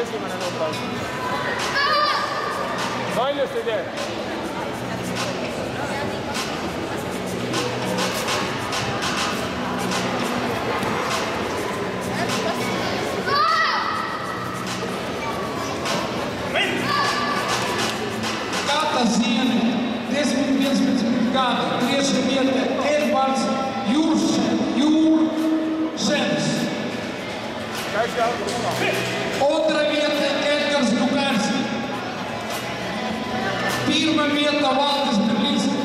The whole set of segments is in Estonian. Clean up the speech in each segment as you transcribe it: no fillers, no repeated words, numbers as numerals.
esimene number. Valjusti tee. Kata Ziene, 10-11 gadu, 3 vieta Edvards Jūršens. Otra vieta Edgars Lukarski. Pirma vieta Valdis Berlinski.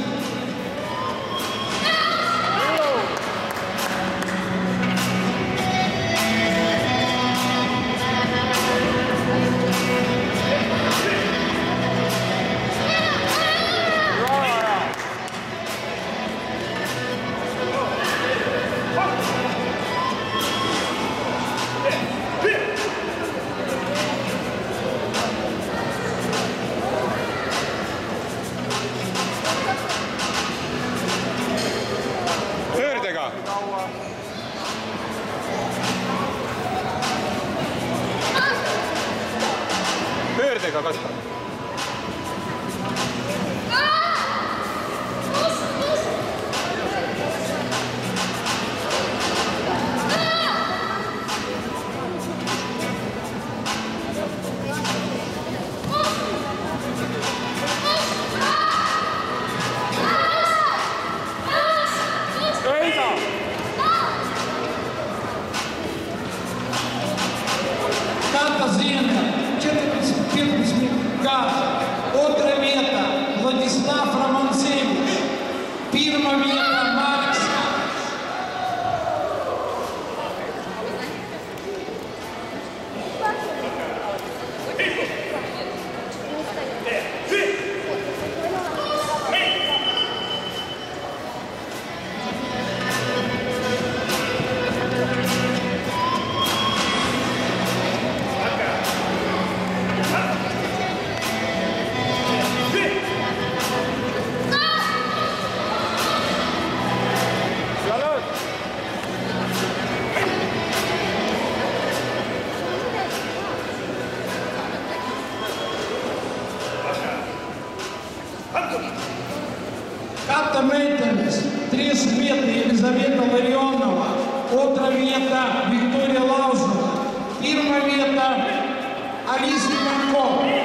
Pöördega kasvab. Kata Ziene, 14 gadu. Otra vieta Vladislav Romancevič. Pirma vieta Marks. Kata Meitelis, 3 vieta Елизавета Larionova. Otra vieta Viktorija Lauzova. Pirma vieta Alisa Ivankova.